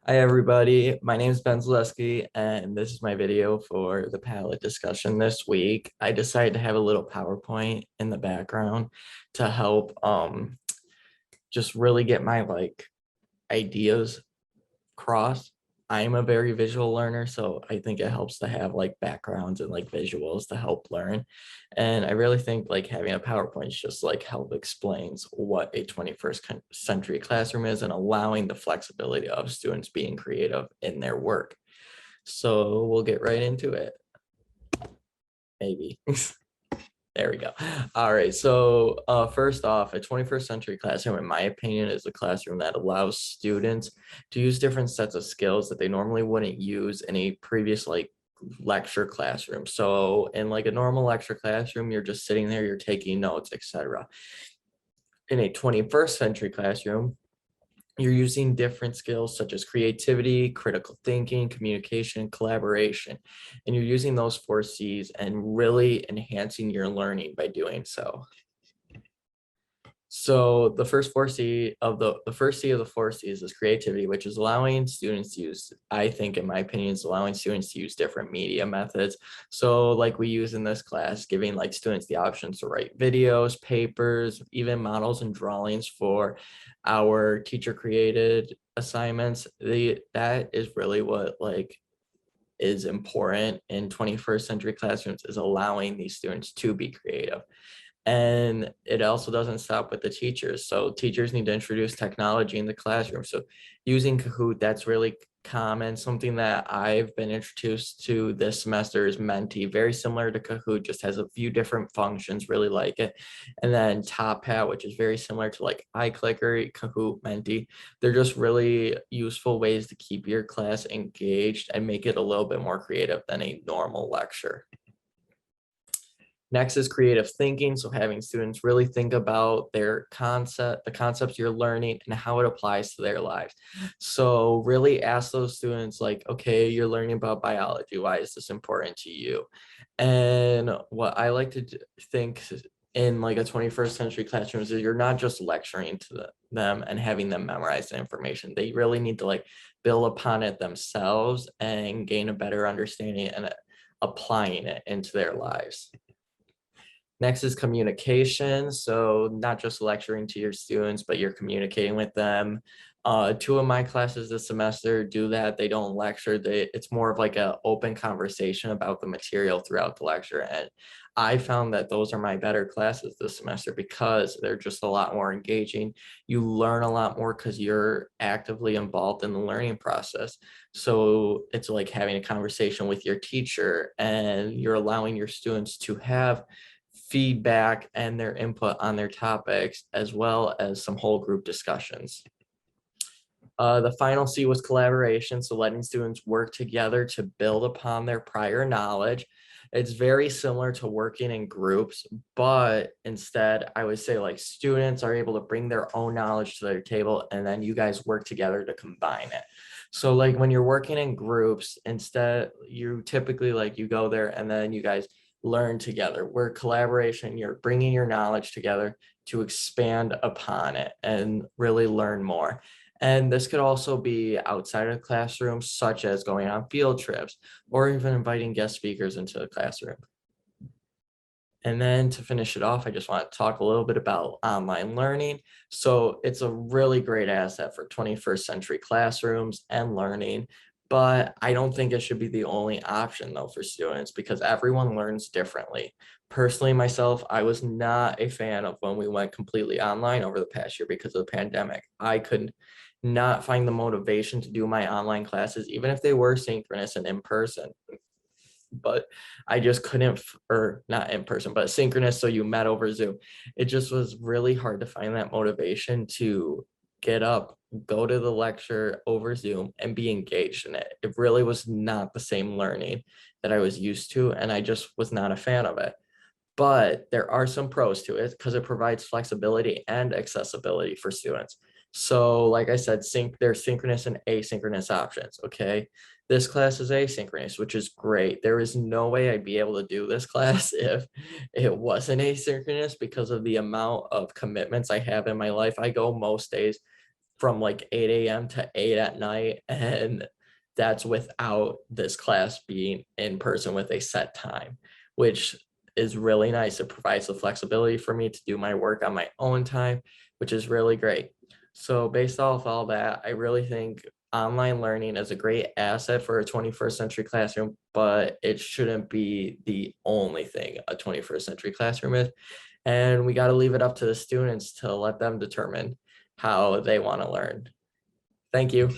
Hi everybody, my name is Ben Zaleski and this is my video for the Padlet discussion this week. I decided to have a little PowerPoint in the background to help just really get my ideas across. I'm a very visual learner, so I think it helps to have backgrounds and visuals to help learn. And I really think having a PowerPoint just help explains what a 21st century classroom is and allowing the flexibility of students being creative in their work. So we'll get right into it. Maybe. There we go. All right. So first off, a 21st century classroom, in my opinion, is a classroom that allows students to use different sets of skills that they normally wouldn't use in a previous lecture classroom. So in a normal lecture classroom, you're just sitting there, you're taking notes, etc. In a 21st century classroom, you're using different skills such as creativity, critical thinking, communication, collaboration, and you're using those 4 C's and really enhancing your learning by doing so. So the first 4C of the first C of the 4 C's is creativity, which is allowing students to use, I think in my opinion, is allowing students to use different media methods. So like we use in this class, giving students the options to write videos, papers, even models and drawings for our teacher created assignments. That is really what is important in 21st century classrooms, is allowing these students to be creative. And it also doesn't stop with the teachers. So teachers need to introduce technology in the classroom. So using Kahoot, that's really common. Something that I've been introduced to this semester is Menti, very similar to Kahoot, just has a few different functions, really like it. And then Top Hat, which is very similar to iClicker, Kahoot, Menti. They're just really useful ways to keep your class engaged and make it a little bit more creative than a normal lecture. Next is creative thinking. So having students really think about the concepts you're learning and how it applies to their lives. So really ask those students okay, you're learning about biology. Why is this important to you? And what I like to think in a 21st century classroom is you're not just lecturing to them and having them memorize the information. They really need to build upon it themselves and gain a better understanding and applying it into their lives. Next is communication. So not just lecturing to your students, but you're communicating with them. 2 of my classes this semester do that. They don't lecture. It's more of an open conversation about the material throughout the lecture. And I found that those are my better classes this semester because they're just a lot more engaging. You learn a lot more because you're actively involved in the learning process. So it's like having a conversation with your teacher, and you're allowing your students to have feedback and their input on their topics, as well as some whole group discussions. The final C was collaboration, so letting students work together to build upon their prior knowledge. It's very similar to working in groups, but instead I would say students are able to bring their own knowledge to their table, and then you guys work together to combine it. So when you're working in groups, instead you typically you go there and then you guys learn together. Where collaboration, you're bringing your knowledge together to expand upon it and really learn more. And this could also be outside of the classroom, such as going on field trips or even inviting guest speakers into the classroom. And then to finish it off, I just want to talk a little bit about online learning. So it's a really great asset for 21st century classrooms and learning, but I don't think it should be the only option though for students, because everyone learns differently. Personally, myself, I was not a fan of when we went completely online over the past year because of the pandemic. I could not find the motivation to do my online classes, even if they were synchronous and in person. But I just couldn't, or not in person, but synchronous. So you met over Zoom. It just was really hard to find that motivation to get up, go to the lecture over Zoom and be engaged in it. It really was not the same learning that I was used to. And I just was not a fan of it. But there are some pros to it because it provides flexibility and accessibility for students. So like I said, there's synchronous and asynchronous options, okay? This class is asynchronous, which is great. There is no way I'd be able to do this class if it wasn't asynchronous because of the amount of commitments I have in my life. I go most days from like 8 a.m. to 8 at night. And that's without this class being in person with a set time, which is really nice. It provides the flexibility for me to do my work on my own time, which is really great. So based off all that, I really think online learning is a great asset for a 21st century classroom, but it shouldn't be the only thing a 21st century classroom is. And we got to leave it up to the students to let them determine how they want to learn. Thank you.